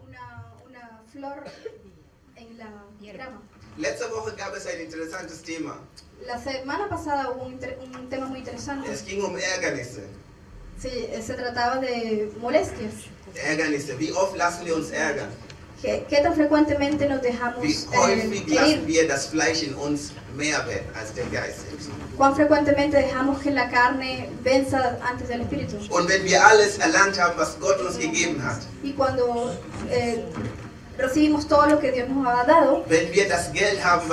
una flor en la grama. Letzte Woche gab es ein interessantes Thema. La semana pasada hubo un tema muy interesante. Es ging Ärgernisse. Sí, se trataba de molestias. Ärgernisse. Wie oft lassen wir uns ärgern? ¿Qué tan frecuentemente nos dejamos Wie häufig lassen herir? wir das Fleisch in uns mehr werden als der Geist selbst? ¿Cuán frecuentemente dejamos que la carne venza antes del espíritu? Und wenn wir alles erlangt haben, was Gott uns gegeben hat, Y cuando recibimos todo lo que Dios nos ha dado, wenn wir das Geld haben,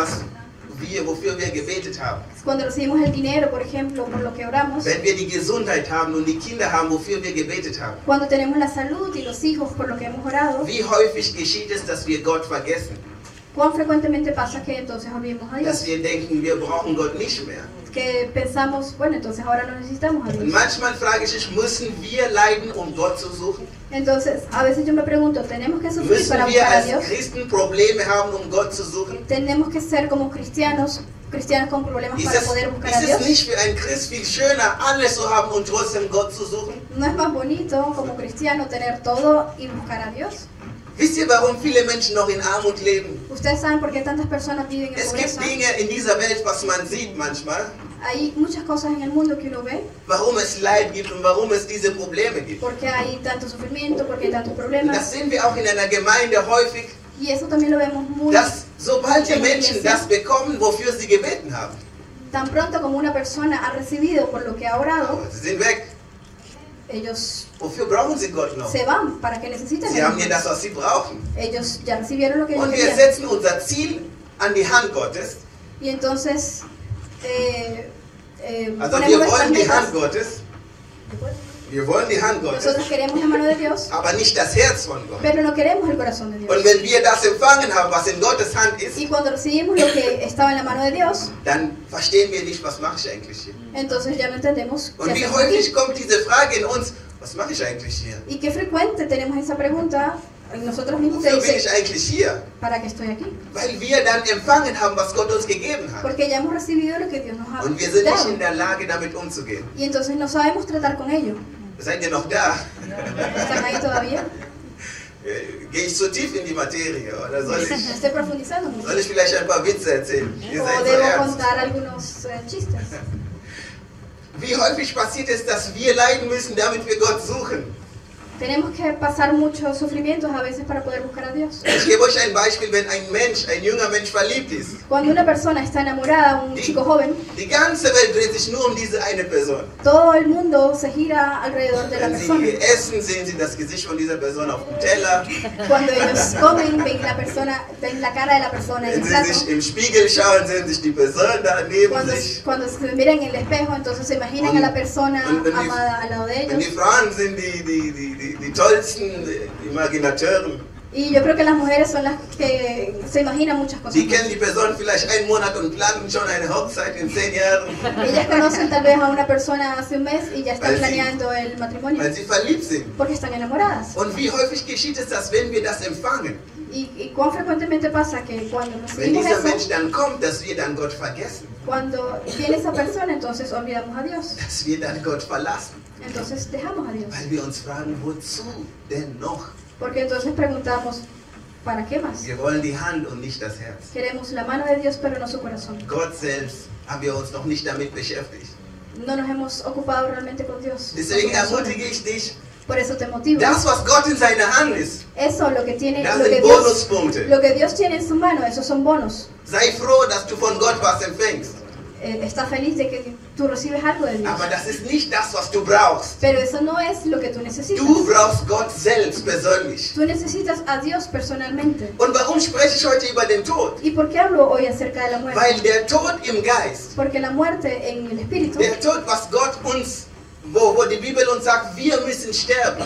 wofür wir gebetet haben, cuando recibimos el dinero, por ejemplo, por lo que oramos, wenn wir die Gesundheit haben und die Kinder haben, wofür wir gebetet haben, cuando tenemos la salud y los hijos por lo que hemos orado, wie häufig geschieht es, dass wir Gott vergessen? ¿cuán frecuentemente pasa que entonces olvidemos a Dios? Dass wir denken, wir brauchen Gott nicht mehr. Que pensamos, bueno, entonces ahora no necesitamos a Und Dios. manchmal frage ich mich, müssen wir leiden, um Gott zu suchen? Entonces, a veces yo me pregunto, ¿tenemos que sufrir Müssen para wir buscar a als Dios? Christen Probleme haben, um Gott zu suchen? ¿Tenemos que ser como cristianos con problemas para poder buscar a Ist es Dios? nicht für einen Christ viel schöner, alles zu haben und trotzdem Gott zu suchen? ¿No es más bonito como cristiano tener todo y buscar a Dios? Wisst ihr, warum viele Menschen noch in Armut leben? Ustedes saben por qué tantas personas viven en Es gibt pobreza. Dinge in dieser Welt, was man sieht manchmal, Hay muchas cosas en el mundo que uno ve, warum es Leid gibt und warum es diese Probleme gibt. porque hay tanto sufrimiento, porque hay tantos Das problemas. sehen wir auch in einer Gemeinde häufig, Y eso también lo vemos muy dass sobald die mucho en la Menschen iglesia. das bekommen, wofür sie gebeten haben, Tan pronto como una persona ha recibido por lo que ha orado, sie sind weg. ellos Wofür brauchen sie Gott noch? se van. ¿Para qué necesitan? Sie a haben ja Dios? das, was sie brauchen. Ellos ya recibieron lo que ellos Und wir querían. setzen unser Ziel an die Hand Gottes. Y entonces Also ponemos wir nuestras wollen die Hand metas. Gottes. Wir wollen die Hand Gottes, Nosotros queremos la mano de Dios, aber nicht das Herz von Gott. pero no queremos el corazón de Dios. Und wenn wir das empfangen haben, was in Gottes Hand ist, Y cuando recibimos lo que estaba en la mano de Dios, dann verstehen wir nicht, was mache ich eigentlich hier. entonces ya no entendemos qué Und wie hacemos aquí. häufig kommt diese Frage in uns, was mache ich eigentlich hier? Y qué frecuente tenemos esa pregunta en nosotros mismos que Wofür bin ich dice, eigentlich hier? ¿para qué estoy aquí? Weil wir dann empfangen haben, was Gott uns gegeben hat. Porque ya hemos recibido lo que Dios nos ha Und wir sind nicht dado. in der Lage, damit umzugehen. Y entonces no sabemos tratar con ello. Seid ihr noch da? ¿Están ahí todavía? Gehe ich zu tief in die Materie? Oder soll Estoy profundizando mucho. ich vielleicht ein paar Witze erzählen? Ihr O seid so debo ernst. contar algunos chistes. Wie häufig passiert es, dass wir leiden müssen, damit wir Gott suchen? Tenemos que pasar muchos sufrimientos a veces para poder buscar a Dios. Ich gebe euch ein Beispiel, wenn ein junger Mensch verliebt ist. Cuando una persona está enamorada, un chico joven, Die ganze Welt dreht sich nur um diese eine Person. todo el mundo se gira alrededor de la Wenn persona. sie essen, sehen sie das Gesicht von dieser Person auf dem Teller. Cuando ellos comen, ven la cara de la persona en Wenn el sie plato. sich im Spiegel schauen, sehen sich die Person da neben sich. Cuando se miran en el espejo, entonces se imaginan a la persona Und die- amada al lado de Und die ellos. Frauen sind die tollsten Imaginateuren. Y yo creo que las mujeres son las que se imaginan muchas cosas. Die kennen die Person vielleicht einen Monat und planen schon eine Hochzeit in 10 Jahren, Ellas conocen tal vez a una persona hace un mes y ya están Weil sie- planeando el matrimonio weil sie verliebt sind. porque están enamoradas. Und wie häufig geschieht es, dass wenn wir das empfangen, Y cuán frecuentemente pasa que cuando wenn recibimos dieser Mensch eso, dann kommt, dass wir dann Gott vergessen, cuando viene esa persona, entonces olvidamos a Dios. dass wir dann Gott verlassen, Entonces dejamos a Dios. weil wir uns fragen, wozu denn noch? Porque entonces preguntamos, ¿para qué más? Wir wollen die Hand und nicht das Herz. Queremos la mano de Dios, pero no su corazón. Gott selbst haben wir uns noch nicht damit beschäftigt. No nos hemos ocupado realmente con Dios. Deswegen con su persona. ermutige ich dich, Por eso te motivo. das, was Gott in seiner Hand ist, Eso, lo que tiene, das lo que sind Dios, Bonuspunkte. lo que Dios tiene en su mano, esos son bonos. Sei froh, dass du von Gott was empfängst. Está feliz de que tú recibes algo de Dios. Aber das ist nicht das, was du brauchst. Pero eso no es lo que tú necesitas. Du brauchst Gott selbst persönlich. Tú necesitas a Dios personalmente. Und warum spreche ich heute über den Tod? ¿Y por qué hablo hoy acerca de la muerte? Weil der Tod im Geist, Porque la muerte en el espíritu, der Tod, was Gott uns, wo die Bibel uns sagt, wir müssen sterben.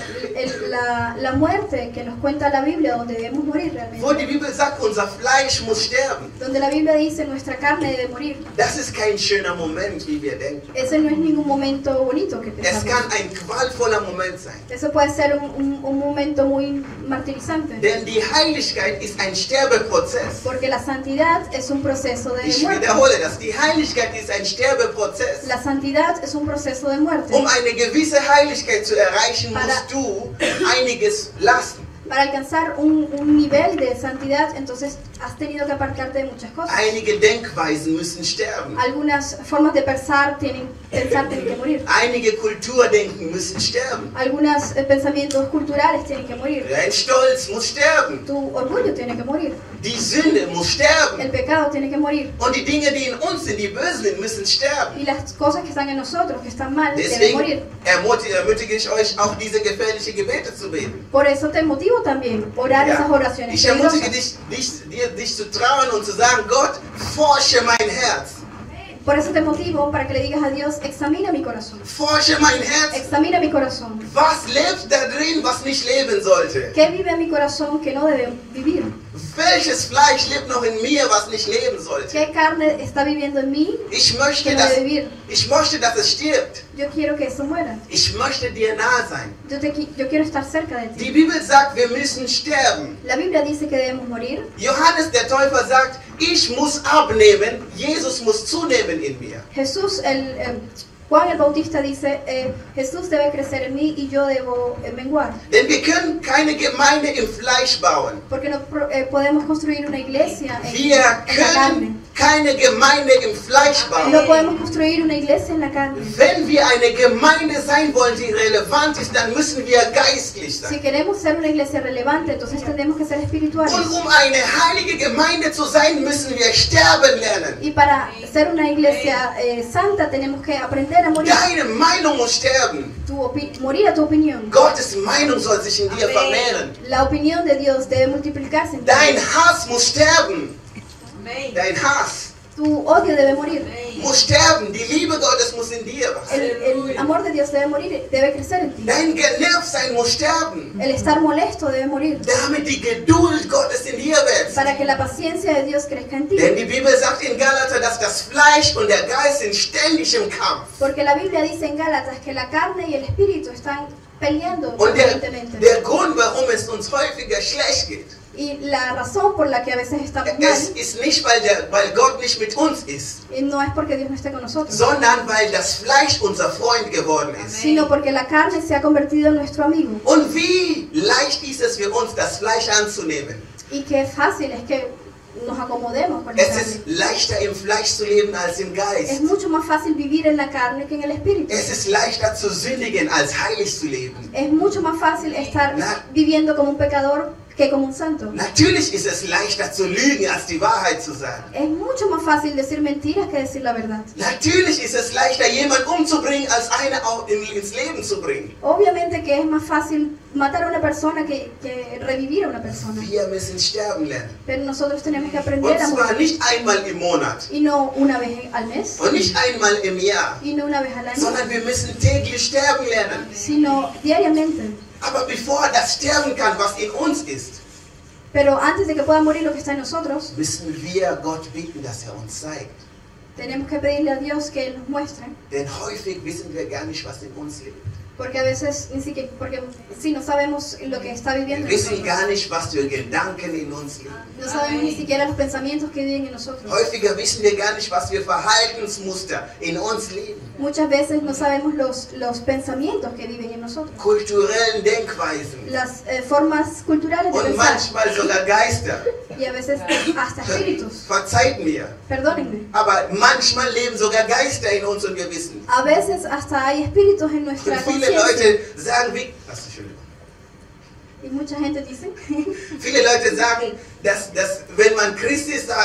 la muerte que nos cuenta la Biblia, donde debemos morir Wo realmente. die Bibel sagt, unser Fleisch muss sterben. Donde la Biblia dice nuestra carne debe morir. Das ist kein schöner Moment, wie wir denken. Ese no es ningún momento bonito que Es pensamos. kann ein qualvoller Moment sein. Eso puede ser un momento muy martirizante. Denn die Heiligkeit ist ein Sterbeprozess. Porque la santidad es un proceso de Ich muerte. wiederhole das. Die Heiligkeit ist ein Sterbeprozess. La santidad es un proceso de muerte. Um eine gewisse Heiligkeit zu erreichen, musst du einiges lassen. Para alcanzar un nivel de santidad, entonces has tenido que apartarte de muchas cosas. Einige Denkweisen müssen sterben. Algunas formas de pensar tienen que morir. Einige Kulturdenken müssen sterben. Algunos pensamientos culturales tienen que morir. Dein Stolz muss sterben. Tu orgullo tiene que morir. Die Sünde muss sterben. El pecado tiene que morir. Und die Dinge, die in uns sind, die bösen sind, müssen sterben. Y las cosas que están en nosotros, que están mal, deben Deswegen morir. ermutige ich euch, auch diese gefährlichen Gebete zu beten. Por eso te motivo también, orar esas oraciones Ich ermutige peligrosas. dich zu trauen und zu sagen, Gott, forsche mein Herz. Por eso te motivo para que le digas a Dios, examina mi corazón. Forsche mein Herz. Examina mi corazón. Was lebt da drin, was nicht leben sollte? ¿Qué vive en mi corazón que no debe vivir? Welches Fleisch lebt noch in mir, was nicht leben sollte? ¿Qué carne está viviendo en mí Ich que no debe vivir? möchte, dass es stirbt. Yo quiero que eso muera. Ich möchte dir nahe sein. Yo quiero estar cerca de Die ti. Bibel sagt, wir müssen sterben. La Biblia dice que debemos morir. Johannes der Täufer sagt, ich muss abnehmen, Jesus muss zunehmen in mir. Jesús, Juan el Bautista dice, Jesús debe crecer en mí y yo debo menguar. Denn wir können keine Gemeinde im Fleisch bauen. Porque no podemos construir una iglesia en Wir la carne. können keine Gemeinde im Fleisch No bauen. podemos construir una iglesia en la carne. Wenn wir eine Gemeinde sein wollen, die relevant ist, dann müssen wir geistlich Si sein. queremos ser una iglesia relevante, entonces tenemos que ser espirituales. Und um eine heilige Gemeinde zu sein, müssen wir sterben lernen. Y para ser una iglesia santa tenemos que aprender a morir. Deine Meinung muss sterben. Morir a tu opinión. Gottes Meinung soll sich in dir vermehren. La opinión de Dios debe multiplicarse en ti. Dein Hass muss sterben. Dein Hass Tu odio debe morir. muss sterben. Die Liebe Gottes muss in dir wachsen. El amor de Dios debe morir, debe crecer en ti. Dein Genervtsein muss sterben. El estar molesto debe morir. Damit die Geduld Gottes in dir wächst. Para que la paciencia de Dios crezca en ti. Denn die Bibel sagt in Galater, dass das Fleisch und der Geist sind ständig im Kampf. Porque la Biblia dice en Gálatas que la carne y el espíritu están peleando Und constantemente. der Grund, warum es uns häufiger schlecht geht, Y la razón por la que a veces estamos es mal, ist nicht, weil Gott nicht mit uns ist, no es porque Dios no esté con nosotros, sondern weil das Fleisch unser Freund geworden ist. sino porque la carne se ha convertido en nuestro amigo. Und wie leicht ist es für uns, das Fleisch anzunehmen? Y qué fácil es que nos acomodemos con la Es carne. ist leichter im Fleisch zu leben als im Es Geist. mucho más fácil vivir en la carne que en el espíritu. Es ist leichter zu sündigen als heilig zu leben. Es mucho más fácil estar viviendo como un pecador que como un santo. Natürlich ist es leichter zu lügen, als die Wahrheit zu sagen. Es mucho más fácil decir mentiras que decir la verdad. Natürlich ist es leichter, jemanden umzubringen, als eine auch ins Leben zu bringen. Obviamente que es más fácil matar a una persona que revivir a una persona. Wir müssen sterben lernen. Pero nosotros tenemos que aprender Und a zwar morir. nicht einmal im Monat Y no una vez al mes, und nicht einmal im Jahr, y no una vez al año, sondern wir müssen täglich sterben lernen. sino diariamente. Aber bevor das sterben kann, was in uns ist, Pero antes de que pueda morir lo que está en nosotros, müssen wir Gott bitten, dass er uns zeigt. tenemos que pedirle a Dios que Él nos muestre. Denn häufig wissen wir gar nicht, was in uns lebt. Porque a veces ni siquiera, porque si no sabemos lo que está viviendo Wir en wissen nosotros, gar nicht, was für Gedanken in uns leben. no sabemos ni siquiera los pensamientos que viven en nosotros. Häufiger wissen wir gar nicht, was für Verhaltensmuster in uns leben. Muchas veces no sabemos los pensamientos que viven en nosotros, Kulturellen Denkweisen. las formas culturales de Und pensar, manchmal sogar Geister. y a veces hasta espíritus. Verzeiht mir. Perdónenme. Aber manchmal leben sogar Geister in uns und wir wissen. A veces hasta hay espíritus en Und nuestra viele conciencia. Leute sagen, wie... Entschuldigung. Y mucha gente dice Viele Leute sagen, dass wenn man Christ ist, da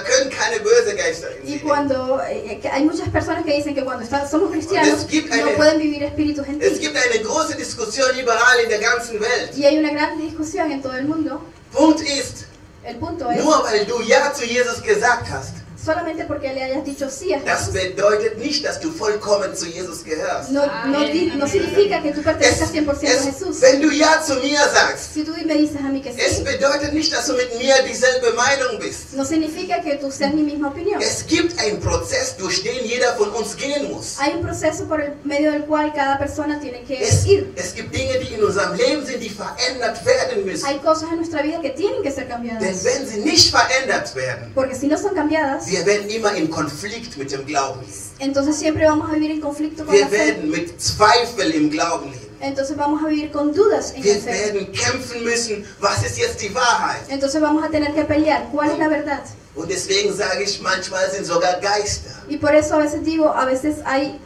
können keine bösen Geister in y sich. cuando hay muchas personas que dicen que cuando somos cristianos Es gibt no eine- pueden vivir espíritus en Es ti. gibt eine große Diskussion überall in der ganzen Welt. Y hay una gran discusión en todo el mundo. Punkt ist, El punto es, nur weil du Ja zu Jesus gesagt hast, solamente porque le hayas dicho sí a das Jesús, bedeutet nicht, dass du vollkommen zu Jesus gehörst. no significa que tú pertenezcas 100% a Jesús. Wenn du Ja zu mir sagst, Si tú me dices a mí que es sí, bedeutet nicht, dass du mit mir dieselbe Meinung bist. no significa que tú seas mi misma opinión. Es gibt einen Prozess, durch den jeder von uns gehen muss. Hay un proceso por el medio del cual cada persona tiene que ir. Es gibt Dinge, die in unserem Leben sind, die verändert werden müssen. Hay cosas en nuestra vida que tienen que ser Denn cambiadas. wenn sie nicht verändert werden, Porque si no son cambiadas, wir werden immer in Konflikt mit dem Glauben leben. entonces siempre vamos a vivir en conflicto con la Wir fe. werden mit Zweifel im Glauben leben. Entonces vamos a vivir con dudas en la Wir fe. werden kämpfen müssen, was ist jetzt die Wahrheit? Entonces vamos a tener que pelear. ¿Cuál es la verdad? Und deswegen sage ich, manchmal sind sogar Geister. Y por eso a veces digo, a veces hay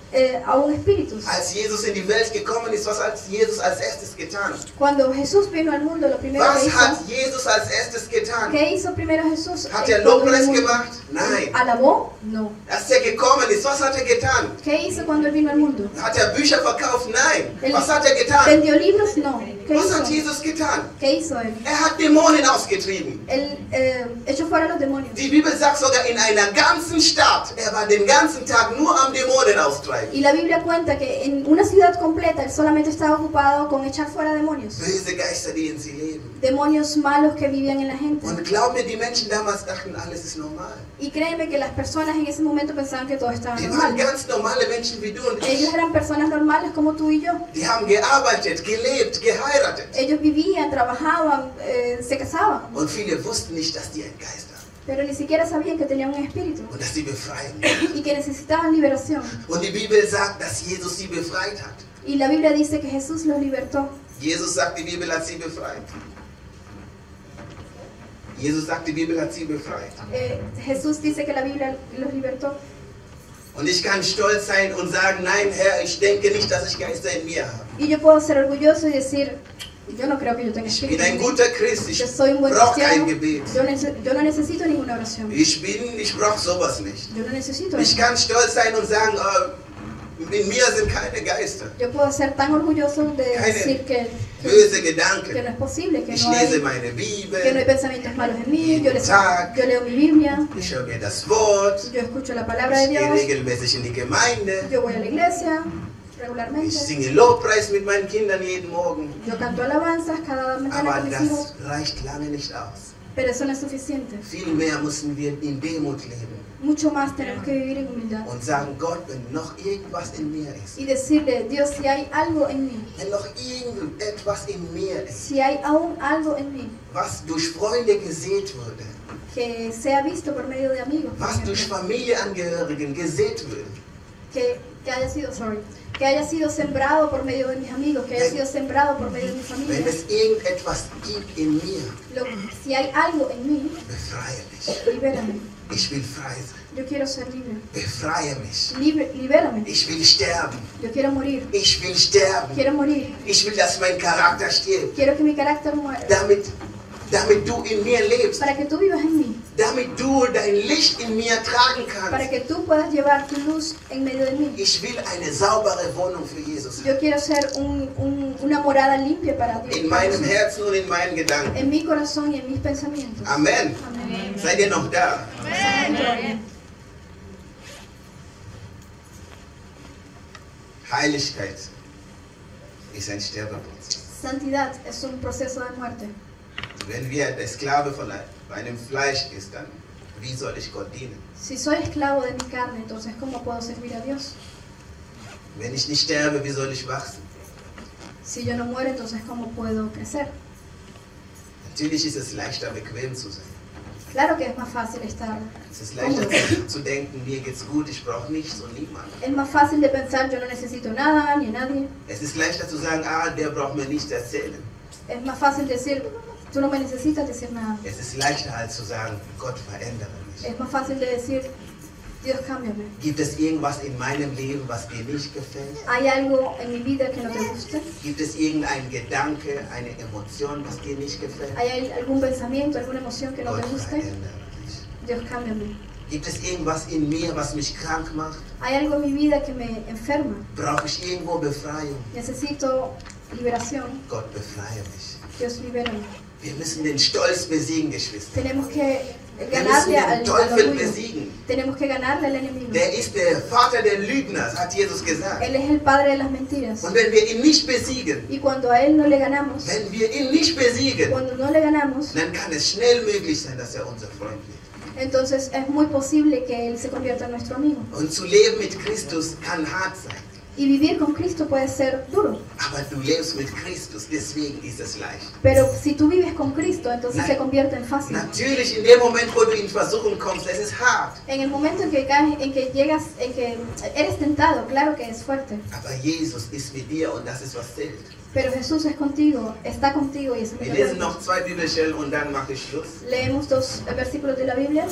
aún espíritus. Als Jesus in die Welt gekommen ist, was hat Jesus als erstes getan? Cuando Jesús vino al mundo, lo primero que Was hizo, hat Jesus als erstes getan? ¿qué hizo primero Jesús? Hat er Cuando vino al Lobpreis mundo? gemacht? Nein. ¿Alabó? No. Als er gekommen ist, was hat er getan? ¿Qué hizo cuando él vino al mundo? Hat er Bücher verkauft? Nein. Él Was hat er getan? ¿Vendió libros? No. ¿Qué Was hat hizo? Jesus getan? ¿Qué hizo él? Er hat Dämonen ausgetrieben. Él echó fuera a los demonios. Die Bibel sagt sogar in einer ganzen Stadt, er war den ganzen Tag nur am Dämonen austreiben. Y la Biblia cuenta que en una ciudad completa él solamente estaba ocupado con echar fuera demonios. Böse Geister, die in sie leben. Demonios malos que vivían en la gente. Und glaub mir, die Menschen damals dachten, alles ist normal. Y créeme que las personas en ese momento pensaban que todo estaba Die waren normal. ganz normale Menschen wie du und ich. Ellos eran personas normales como tú y yo. Die haben gearbeitet, gelebt, geheiratet. Ellos vivían, trabajaban, se casaban, Und viele wussten nicht, dass die einen Geist haben pero ni siquiera sabían que tenían un espíritu und dass sie befreien. y que necesitaban liberación. Und die Bibel sagt, dass Jesus sie befreit hat. Y la Biblia dice que Jesús los libertó. Jesus sagt, die Bibel hat sie befreit. Jesus sagt, die Bibel hat sie befreit. Jesús dice que la Biblia los libertó. Und ich kann stolz sein und sagen, nein, Herr, ich denke nicht, dass ich Geister in mir habe. Y yo puedo ser orgulloso y decir, yo no creo que yo tenga Ich bin espíritu. ein guter Christ, ich Yo soy un buen brauche cristiano. kein Gebet. Yo no necesito ninguna oración. Ich brauche sowas nicht. Yo no necesito Ich eso. kann stolz sein und sagen, in mir sind keine Geister. Yo puedo ser tan orgulloso de Keine decir que böse no Gedanken. es posible, que Ich no lese hay, meine que no hay Bibel, pensamientos malos en mí. Jeden Tag. Yo leo mi Biblia, ich höre mir das Wort, yo escucho la palabra de ich gehe Dios, regelmäßig in die Gemeinde, yo voy a la iglesia ich regularmente, singe Lobpreis mit meinen Kindern jeden Morgen. yo canto alabanzas cada mañana Aber con mis hijos, das reicht lange nicht aus. pero eso no es suficiente. Vielmehr müssen wir in Demut leben Mucho más tenemos que vivir en humildad und sagen, Gott, wenn noch irgendwas in mir ist, y decirle, Dios, si hay algo en mí, wenn noch irgendetwas in mir ist, si hay aún algo en mí was durch Freunde gesät wurde, que sea visto por medio de amigos, por was durch ejemplo, Familienangehörigen gesät wird, que haya sido sembrado por medio de mis amigos, que haya sido sembrado por medio de mi familia. wenn es irgendetwas gibt in mir, Si hay algo en mí, befreie mich. libérame. Ich will frei sein. Yo quiero ser libre. Befreie mich. Libérame. Ich will sterben. Yo quiero morir. Ich will sterben. Quiero morir. Ich will, dass mein Charakter stirbt. Quiero que mi carácter muera. Damit du in mir lebst. Para que tú vivas en mí. Damit du dein Licht in mir tragen Para kannst. que tú puedas llevar tu luz en medio de mí. Ich will eine saubere Wohnung für Jesus haben. Yo quiero ser una morada limpia para Dios. In meinem Herzen und in meinen Gedanken. En mi corazón y en mis pensamientos. Amen. Amén. Seid ihr noch da? Amén. Heiligkeit ist ein Sterbeprozess. Santidad es un proceso de muerte. Wenn wir der Sklave von einem Fleisch ist, dann wie soll ich Gott dienen? Si soy esclavo de mi carne, entonces ¿cómo puedo servir a Dios? Wenn ich nicht sterbe, wie soll ich wachsen? Si yo no muero, entonces ¿cómo puedo crecer? Natürlich ist es leichter, bequem zu sein. Claro que es más fácil estar. Es ist leichter zu denken, mir geht's gut, ich brauche nichts und niemanden. Es más fácil de pensar, yo no necesito nada ni a nadie. Es ist leichter zu sagen, der braucht mir nichts erzählen. Es más fácil decir, tú no me necesitas decir nada. Es ist leichter als zu sagen, Gott verändere mich. Es más fácil de decir, Dios, cámbiame. Gibt es irgendwas in meinem Leben, was dir nicht gefällt? ¿Hay algo en mi vida que no te guste? Gibt es irgendein Gedanke, eine Emotion, was dir nicht gefällt? ¿Hay algún pensamiento, alguna emoción que no te Gott guste? verändere mich. Dios, cámbiame. Gibt es irgendwas in mir, was mich krank macht? ¿Hay algo en mi vida que me enferma? Brauche ich irgendwo Befreiung? Necesito liberación. Gott befreie mich. Dios, libérame. Wir müssen den Stolz besiegen, Geschwister. Tenemos que Wir ganarle müssen al den Teufel orgullo. besiegen. Tenemos que ganarle al enemigo. Der ist der Vater der Lügner, hat Jesus gesagt. Él es el padre de las mentiras. Und wenn wir ihn nicht besiegen, Y cuando a él no le ganamos, wenn wir ihn nicht besiegen, cuando no le ganamos, dann kann es schnell möglich sein, dass er unser Freund wird. entonces es muy posible que él se convierta en nuestro amigo. Und zu leben mit Christus kann hart sein. Y vivir con Cristo puede ser duro. Aber du lebst mit Christus, deswegen ist es leicht. Pero si tú vives con Cristo, entonces Nein. se convierte en fácil. Natürlich, in dem Moment, wo du in Versuchung kommst, es ist hart. En el momento en que caes, en que llegas, en que eres tentado, claro que es fuerte. Aber Jesus ist mit dir und das ist, was zählt. Pero Jesús es contigo, está contigo y eso es lo Wir que lesen cuenta. noch 2 Bibelstellen und dann mache ich Schluss. Leemos 2 versículos de la Biblia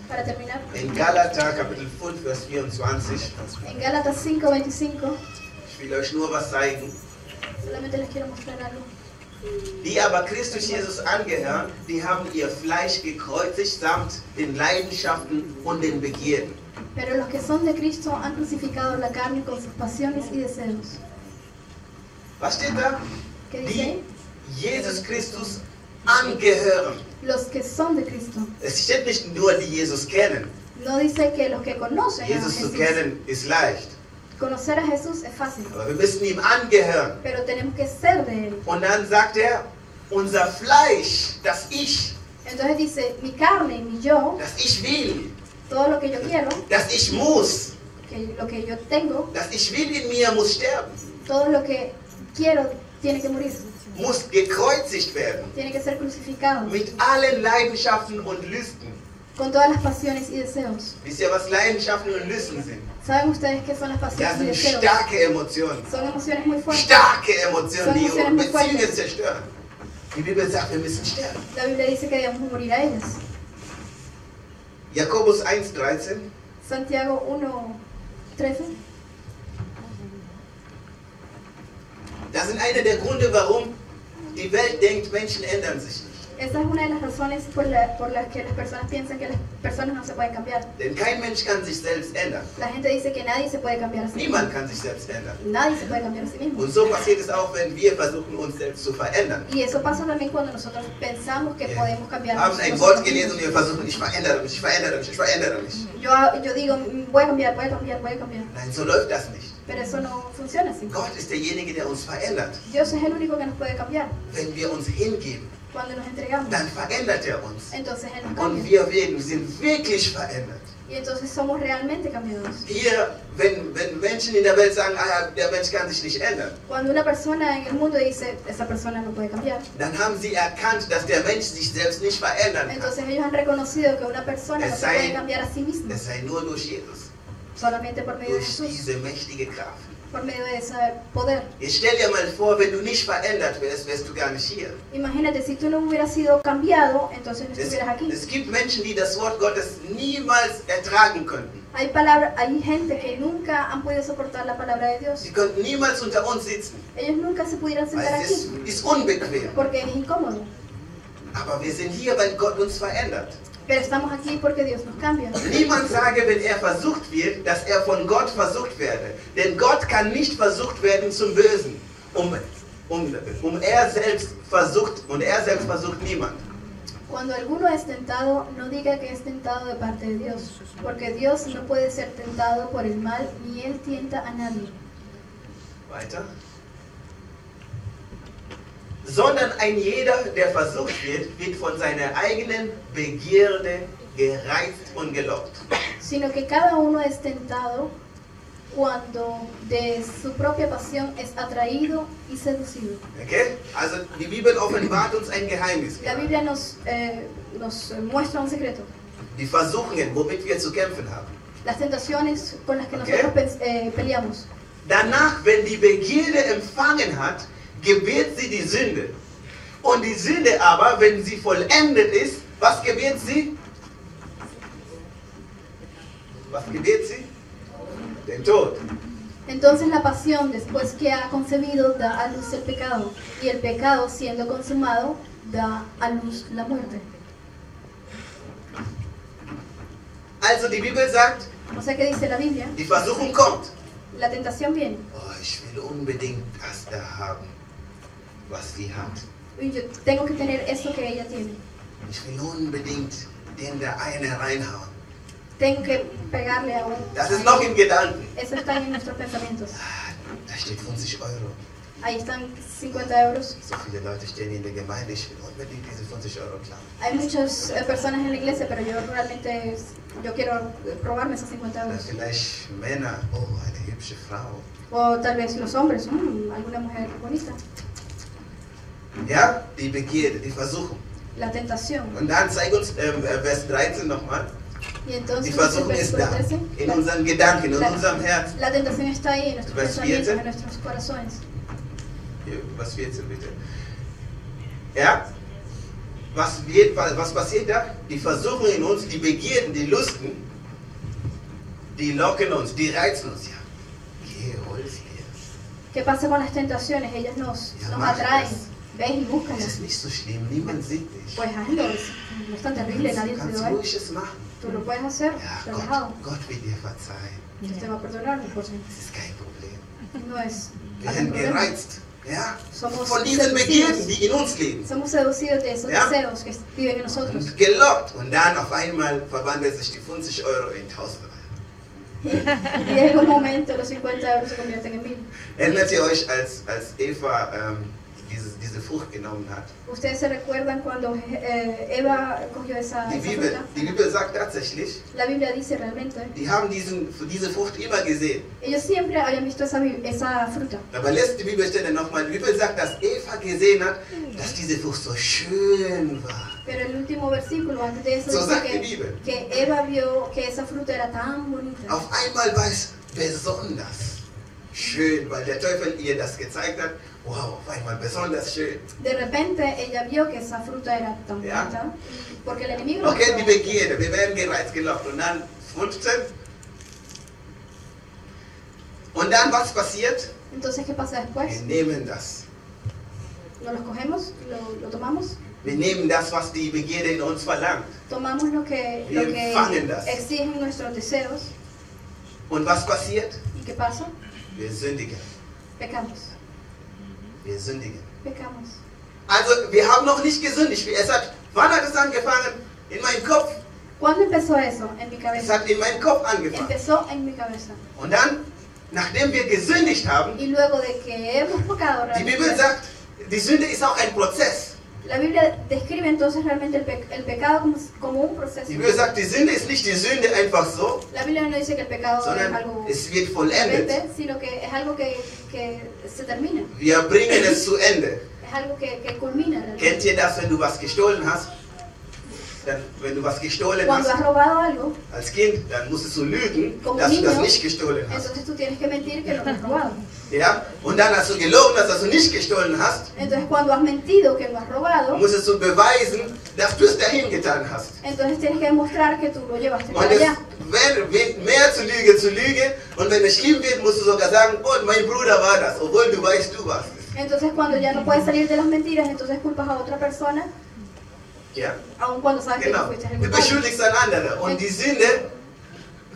para terminar. In Galater, Kapitel 5, Vers 24. En Gálatas 5:25, Ich will euch nur was zeigen. solamente les quiero mostrar algo. Die aber Christus Jesus angehören, die haben ihr Fleisch gekreuzigt samt den Leidenschaften und den Begierden. Pero los que son de Cristo han crucificado la carne con sus pasiones y deseos. Was steht da? ¿Qué dice Die ahí? Jesus Christus angehören. Los que son de Cristo. Es steht nicht nur, die Jesus kennen. No dice que los que conocen a Jesus zu Jesús. kennen ist leicht. Conocer a Jesús es fácil, Aber wir müssen ihm angehören. pero tenemos que ser de Él. Und dann sagt er, unser Fleisch, das Ich Entonces dice, mi carne y mi yo, das ich will, todo lo que yo quiero, das ich muss, lo que yo tengo, das ich will in mir muss sterben, todo lo que quiero tiene que morir, muss gekreuzigt werden. tiene que ser crucificado, Mit allen Leidenschaften und Lüsten. con todas las pasiones y deseos. Wisst ihr, was Leidenschaften und Lüsten sind? ¿Saben ustedes qué son las Das pasiones y sind deseos? starke Emotionen. Son emociones muy fuertes. Starke Emotionen, die Son Emotionen Beziehungen fuertes. zerstören. Die Bibel sagt, wir müssen sterben. La Biblia dice que debemos morir a ellas. Jakobus 1,13. Santiago 1:13. Das sind einer der Gründe, warum die Welt denkt, Menschen ändern sich nicht. Esa es una de las razones por las que las personas piensan que las personas no se pueden cambiar. Denn kein Mensch kann sich selbst ändern. La gente dice que nadie se puede cambiar a sí mismo. Niemand kann sich selbst ändern. Nadie se puede cambiar a sí mismo. Und so passiert es auch, wenn wir versuchen, uns selbst zu verändern. Y eso pasa también cuando nosotros pensamos que podemos Wir cambiar. haben ein Wort gelesen und wir versuchen, ich verändere mich, ich verändere mich, ich verändere mich. Yo digo, voy a cambiar, voy a cambiar, voy a cambiar. Nein, so läuft das nicht. Pero eso no funciona así. Gott ist derjenige, der uns verändert. Dios es el único que nos puede cambiar. Wenn wir uns hingeben, Cuando nos entregamos, dann verändert er uns. entonces Él nos Und cambia. wir sind wirklich verändert. Y entonces somos realmente cambiados. Hier, wenn Menschen in der Welt sagen, ah, der Mensch kann sich nicht ändern, Cuando una persona en el mundo dice, esa persona no puede cambiar, dann haben sie erkannt, dass der Mensch sich selbst nicht verändern kann. entonces ellos han reconocido que una persona no se puede cambiar a sí misma Es sei nur durch Jesus, solamente por medio de durch Jesús, diese mächtige Kraft. por medio de ese poder. Jetzt stell dir mal vor, wenn du nicht verändert wärst, wärst du gar nicht hier. Imagínate, si tú no hubieras sido cambiado, entonces no estuvieras aquí. Es gibt Menschen, die das Wort Gottes niemals ertragen könnten. Hay gente que nunca han podido soportar la palabra de Dios. Sie könnten niemals unter uns sitzen, Ellos nunca se pudieran sentar weil es aquí ist unbequem. porque es incómodo. Aber wir sind hier, weil Gott uns verändert. Pero estamos aquí porque Dios nos cambia. Niemand sage, wenn er versucht wird, dass er von Gott versucht werde. Denn Gott kann nicht versucht werden zum Bösen. Er selbst versucht niemand. Cuando alguno es tentado, no diga que es tentado de parte de Dios, porque Dios no puede ser tentado por el mal, ni Él tienta a nadie. Weiter. Sondern ein jeder, der versucht wird von seiner eigenen Begierde gereizt und gelockt. Sino que cada uno es tentado cuando de su propia pasión es atraído y seducido. Okay? Also die Bibel offenbart uns ein Geheimnis. La Biblia nos muestra un secreto. Die Versuchungen, womit wir zu kämpfen haben. Las tentaciones con las que Okay. nosotros peleamos. Danach, wenn die Begierde empfangen hat, gebiert sie die Sünde. Und die Sünde aber, wenn sie vollendet ist, was gebiert sie? Was gebiert sie? Den Tod. Entonces la pasión, después que ha concebido, da a luz el pecado, y el pecado, siendo consumado, da a luz la muerte. Also die Bibel sagt, O sea, ¿qué dice la Biblia? die Versuchung kommt. La tentación viene. Oh, ich will unbedingt das da haben, was sie hat. Y yo tengo que tener eso que ella tiene. Ich will unbedingt den da eine reinhauen. Tengo que pegarle a uno. Das ist noch in Gedanken. Eso está en nuestros pensamientos. Ah, da steht 50 Euro. Ahí están 50 euros. So viele Leute stehen hier in der Gemeinde, ich will unbedingt diese 50 Euro klauen. Hay muchas personas en la iglesia, pero yo realmente yo quiero probarme esos 50 Oder euros. vielleicht Männer, oh, eine hübsche Frau. O tal vez los hombres, alguna mujer bonita. Ja, die Begierde, die Versuchung. La tentación. Und dann zeig uns Vers 13 nochmal. Y Die entonces el Versuchung ist versículo da, 13, in unseren Gedanken, in la- unserem Herz. la tentación está ahí en nuestros Vers pensamientos, 14. en nuestros corazones. Hier, Vers 14 bitte. Ja? Was passiert da? Die Versuchung in uns, die Begierden, die Lusten, die locken uns, die reizen uns. Ja, geh, hol's dir. ¿Qué pasa con las tentaciones? Ellas nos Ja, mach atraen. das. Ves y Es búscalas. ist nicht so schlimm, niemand sieht dich. Pues hazlo, no es tan terrible, nadie te Kannst va a ver. ruhig es machen. Tú lo puedes hacer, Ja, relajado. Gott wird dir verzeihen. Dios te va a perdonar, por si Das ist kein Problem. no es Wir algún werden problema. gereizt. Ja? Somos Von diesen seducidos. Begierden, die in uns leben. Somos seducidos de esos Ja. deseos que viven en nosotros. Und gelockt. Und dann auf einmal verwandelt sich die 50 Euro in 1000 Euro. Y en un momento los 50 euros se convierten en 1000. Erinnert ihr euch, als Eva diese Frucht genommen hat? Ustedes se recuerdan cuando Eva cogió esa Die fruta. Bibel sagt tatsächlich, La Biblia dice realmente, die haben diese Frucht immer gesehen. ellos siempre habían visto esa fruta. Aber lässt die Bibelstelle nochmal. Die Bibel sagt, dass Eva gesehen hat, dass diese Frucht so schön war. Pero el último versículo antes de eso So dice sagt die Bibel. que Eva vio que esa fruta era tan bonita. Auf einmal war es besonders schön, weil der Teufel ihr das gezeigt hat. Wow, auf einmal besonders schön. De repente ella vio que esa fruta era tan Ja. bonita porque el enemigo lo Okay, die vio. Begierde, wir werden gereizt, gelockt. Und dann 15. Und dann was passiert? Entonces, ¿qué pasa Wir después? nehmen das. ¿Nos los cogemos? ¿Lo tomamos? Wir nehmen das, was die Begierde in uns verlangt. Tomamos lo que Wir empfangen das. exigen nuestros deseos. Und was passiert? ¿Y qué pasa? Wir sündigen. Pecamos. Wir sündigen. Pecamos. Also, wir haben noch nicht gesündigt. Wann hat es angefangen? In meinem Kopf. ¿Cuándo empezó eso en mi Es cabeza? hat in meinem Kopf angefangen. Empezó en mi cabeza. Und dann, nachdem wir gesündigt haben, Y luego de que hemos pecado die Bibel realmente, sagt, die Sünde ist auch ein Prozess. la Biblia describe entonces realmente el pecado como un proceso. Die Bibel sagt, die Sünde ist nicht die Sünde einfach so, La Biblia no dice que el pecado es sondern algo es wird vollendet. realmente, sino que es algo que se termina. Wir bringen es zu Ende. Es algo que culmina realmente. Kennt ihr das, wenn du was gestohlen hast? Wenn du was gestohlen Cuando hast has robado algo, als Kind, dann musstest du lügen, como dass du das niño, nicht gestohlen hast. entonces tú tienes que mentir que lo has robado. Ja? Und dann hast du gelogen, dass du nicht gestohlen hast, Entonces cuando has mentido que lo has robado, musstest du beweisen, dass du es dahin getan hast. entonces tienes que demostrar que tú lo llevaste para Und es allá. wird mehr zu Lüge. Und wenn es schlimm wird, musst du sogar sagen, oh, mein Bruder war das, obwohl du weißt, du warst es. Entonces cuando ya no puedes salir de las mentiras, entonces culpas a otra persona, Ja? aun cuando sabes que Genau. tú fuiste el Du culpable. beschuldigst einen anderen und die Sünde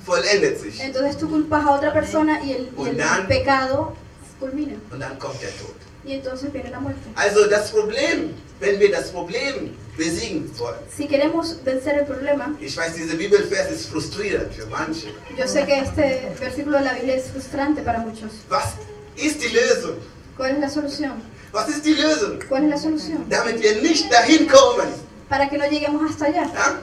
vollendet sich. Entonces tú culpas a otra persona y el Und dann- pecado culmina. Und dann kommt der Tod. Y entonces viene la muerte. Also das Problem, wenn wir das Problem besiegen wollen, Si queremos vencer el problema, ich weiß, dieser Bibelvers ist frustrierend für manche. yo sé que este versículo de la Biblia es frustrante para muchos. Was ist die Lösung? ¿Cuál es la solución? Was ist die Lösung? ¿Cuál es la solución? Damit wir nicht dahin kommen. Para que no lleguemos hasta allá, Ja?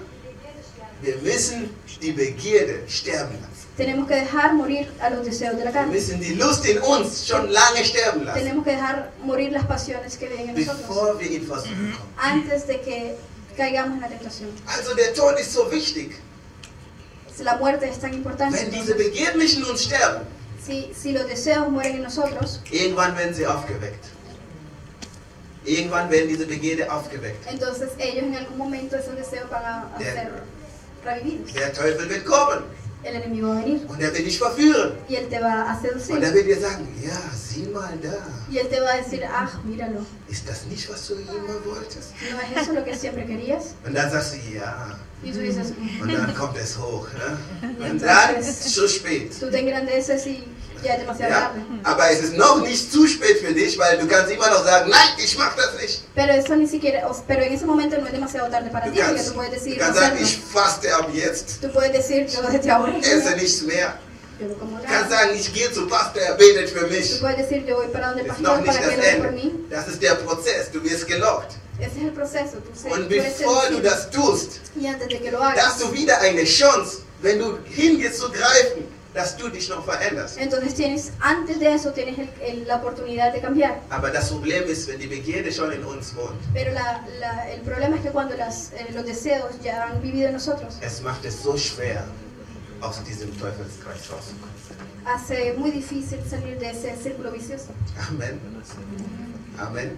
Wir müssen die Begierde sterben lassen. tenemos que dejar morir a los deseos de la Wir carne. müssen die Lust in uns schon lange sterben lassen, Tenemos que dejar morir las pasiones que viven en nosotros bevor wir in Versuchung kommen. antes de que caigamos en la tentación. Also der Tod ist so wichtig. La muerte es tan importante. Wenn diese Begierden nicht in uns sterben, Si los deseos mueren en nosotros, irgendwann werden sie aufgeweckt. Irgendwann werden diese Begierde aufgeweckt. entonces ellos en algún momento esos deseos van a ser revividos. Der Teufel wird kommen El enemigo va a venir und er wird dich verführen. y él te va a Und er seducir. wird dir sagen, ja, sieh mal da. Y él te va a decir, ah, míralo, Ist das nicht, was du immer wolltest? ¿no es eso lo que siempre querías? Und dann sagst du, ja. Y tú dices, Und dann kommt es hoch. Ne? Und dann ist es zu spät. tú te engrandeces y ya es demasiado Ja? tarde. Aber es ist noch nicht zu spät für dich, weil du kannst immer noch sagen, nein, ich mach das nicht. Pero eso ni siquiera, pero en ese momento no es demasiado tarde para Du ti, porque kannst, tú puedes du decir, kannst no sagen, hacerlo. ich faste ab jetzt, Tú puedes decir, yo desde ahora esse nichts mehr. yo no como Du kannst nada. sagen, ich gehe zum Pastor, er betet für Tú mich. puedes decir, yo voy para donde el Das ist noch pastor nicht para que das él ore por Ende. mí. Das ist der Prozess. Du wirst gelockt. Ese es el proceso. Und Tú eres bevor du seducido. das tust, Y antes de que lo da hagas, hast du wieder eine Chance, wenn du hingehst zu greifen, dass du dich noch veränderst. entonces antes de eso tienes la oportunidad de cambiar. Aber das Problem ist, wenn die Begierde schon in uns wohnt, Pero el problema es que cuando los deseos ya han vivido en nosotros, es macht es so schwer, aus diesem Teufelskreis rauszukommen. hace muy difícil salir de ese círculo vicioso. Amen. Amen.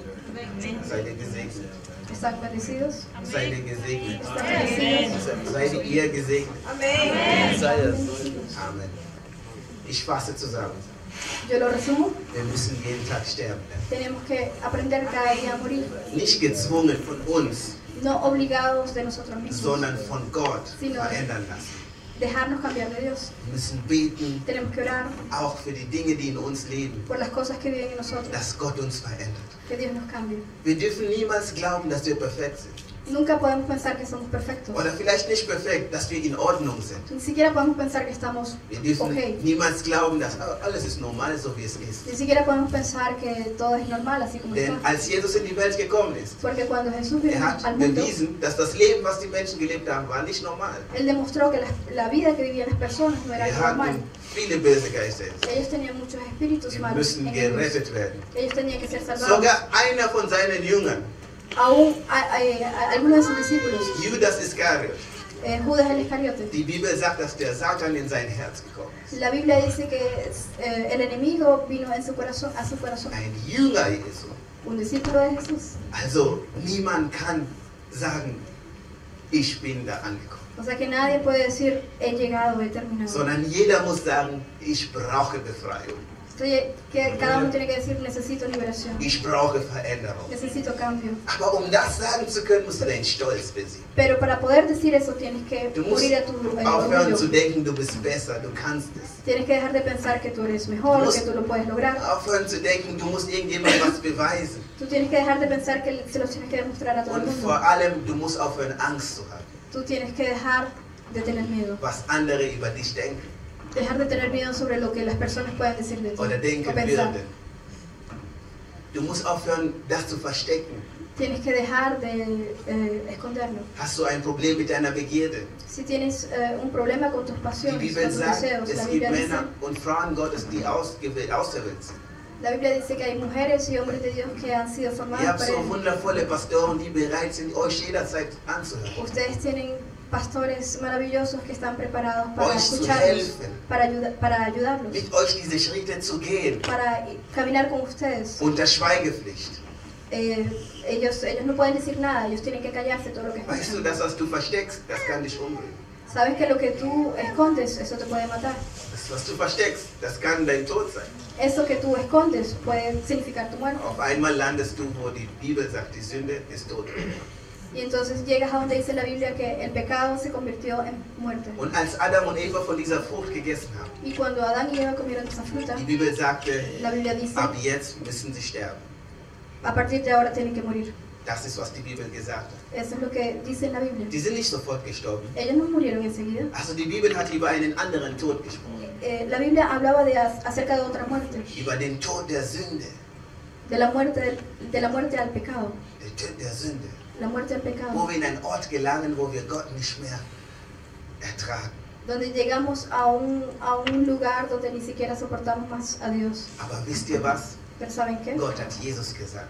Seid ihr gesegnet. ¿Están bendecidos? Seid ihr gesegnet. ¿Están bendecidos? Seid ihr gesegnet. Bendecidos. Amen. Ich fasse zusammen. Yo lo resumo. Wir müssen jeden Tag sterben. Tenemos que aprender cada día a morir. Nicht gezwungen von uns, No obligados de nosotros mismos. sondern von Gott Sino- verändern lassen. Dejarnos cambiar de Dios. Wir müssen beten, Tenemos que orar auch für die Dinge, die in uns leben, por las cosas que viven en nosotros. dass Gott uns verändert. Que Dios nos cambie. Wir dürfen niemals glauben, dass wir perfekt sind. Nunca podemos pensar que somos perfectos. Oder vielleicht nicht perfekt, dass wir in Ordnung sind. Ni siquiera podemos pensar que estamos Wir dürfen ok. niemals glauben, dass alles ist normal, so wie es ist. Ni siquiera podemos pensar que todo es normal así como Denn está. als Jesus in die Welt gekommen ist, Porque cuando Jesús vino er hat al mundo, bewiesen, dass das Leben, was die Menschen gelebt haben, war nicht normal. Él demostró que la vida que vivían las personas no era Wir normal. hatten viele böse Geister. Ellos tenían muchos espíritus Wir malos müssen en ellos. gerettet werden. Ellos tenían que ser salvados. Sogar einer von seinen Jüngern, Aún algunos de sus discípulos, Judas Iskariot, Judas el Iscariote, die Bibel sagt, dass der Satan in sein Herz gekommen ist. la Biblia dice que el enemigo vino en su corazón, a su corazón, Ein Jünger Jesu. un discípulo de Jesús. Also niemand kann sagen, ich bin da angekommen. O sea que nadie puede decir, he llegado, he terminado. Sondern jeder muss sagen, ich brauche Befreiung. Que cada uno tiene que decir, necesito liberación, Ich brauche Veränderung. necesito cambio. Aber um das sagen zu können, musst du deinen Stolz besiegen. Pero para poder decir eso tienes que Du musst morir a tu aufhören zu orgullo. denken, du bist besser, du kannst es. Tienes que dejar de pensar que tú eres mejor, Musst- que tú lo puedes lograr. Aufhören zu denken, du musst irgendjemandem was beweisen. Tú tienes que dejar de pensar que se los tienes que demostrar a todo el Und mundo. vor allem, du musst aufhören, Angst zu haben, Tú tienes que dejar de tener miedo. was andere über dich denken Dejar de tener miedo sobre lo que las personas puedan decir de ti oder o denken pensar. werden. Du musst aufhören, das zu verstecken. Tienes que dejar de esconderlo. Hast du ein Problem mit deiner Begierde? Si tienes un problema con tus Die pasiones, Bibel con tus sagt, deseos, es la gibt Biblia dice, Männer und Frauen Gottes, die auserwählt sind. la Biblia dice que hay mujeres y hombres de Dios que han sido Ihr formados habt para so él. wundervolle Pastoren, die bereit sind, euch jederzeit anzuhören. Ustedes tienen pastores maravillosos que están preparados para Euch zu escucharlos, helfen, para ayudarlos, mit euch diese Schritte zu gehen. para caminar con ustedes. Unter Schweigepflicht. Ellos no pueden decir nada, ellos tienen que callarse todo lo que Weißt du, escuchan. das, was du versteckst, das kann dich umbringen. Sabes que lo que tú escondes, eso te puede matar. Das, was du versteckst, das kann dein Tod sein. Eso que tú escondes puede significar tu muerte. Auf einmal landest du, wo die Bibel sagt, die Sünde ist tot. Y entonces llegas a donde dice la Biblia que el pecado se convirtió en muerte. Und als Adam und Eva von dieser Frucht gegessen haben, Y cuando Adán y Eva comieron esa fruta, die Bibel sagte, la Biblia dice, ab jetzt müssen sie sterben. a partir de ahora tienen que morir. Das ist, was die Bibel gesagt hat. Eso es lo que dice en la Biblia. Die sind nicht sofort gestorben. Ellos no murieron enseguida. Also die Bibel hat über einen anderen Tod gesprochen. La Biblia hablaba acerca de otra muerte, Über den Tod der Sünde. de la muerte al pecado, Der Tod der Sünde. la muerte al Wo pecado, wir in einen Ort gelangen, wo wir Gott nicht mehr ertragen. donde llegamos a un lugar donde ni siquiera soportamos más a Dios. Aber wisst ihr was? Pero ¿saben qué? Gott hat Jesus gesagt.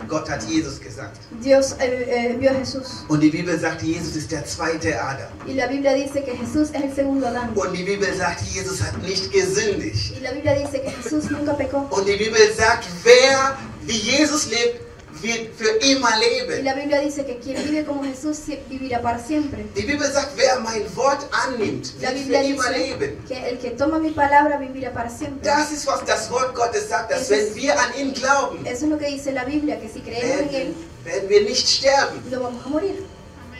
Gott hat Jesus gesagt. Dios envió a Jesús. Und die Bibel sagt, Jesus ist der zweite Adam. Y la Biblia dice que Jesús es el segundo Adán. Und die Bibel sagt, Jesus hat nicht gesündigt. Y la Biblia dice que Jesús nunca pecó. Und die Bibel sagt, wer wie Jesus lebt, wird für immer Y leben. la Biblia dice que quien vive como Jesús vivirá para siempre. Die Bibel sagt, wer mein Wort annimmt, La wird für Biblia immer dice leben. que el que toma mi palabra vivirá para siempre. Das ist, was das Wort Gottes sagt, dass wenn wir an ihn glauben, Eso es lo que dice la Biblia, que si creemos en Él, werden wir nicht sterben. no vamos a morir.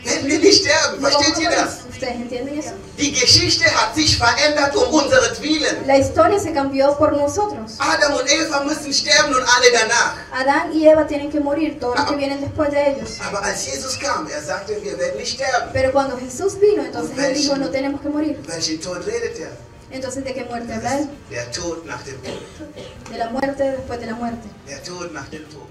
Werden wir nicht sterben. No vamos Versteht a ihr morir. das? ¿Ustedes entienden eso? Die Geschichte hat sich verändert um unseretwillen. La historia se cambió por nosotros. Adam und Eva müssen sterben und alle danach. Adán y Eva tienen que morir, todos los que vienen después de ellos. Aber als Jesus kam, sagte, wir werden nicht sterben. Pero cuando Jesús vino, entonces Él dijo, no tenemos que morir. Welchen Tod redet er? Entonces, ¿de qué muerte Das habla él? ist der Tod nach dem Tod. De la muerte después de la muerte. Der Tod nach dem Tod.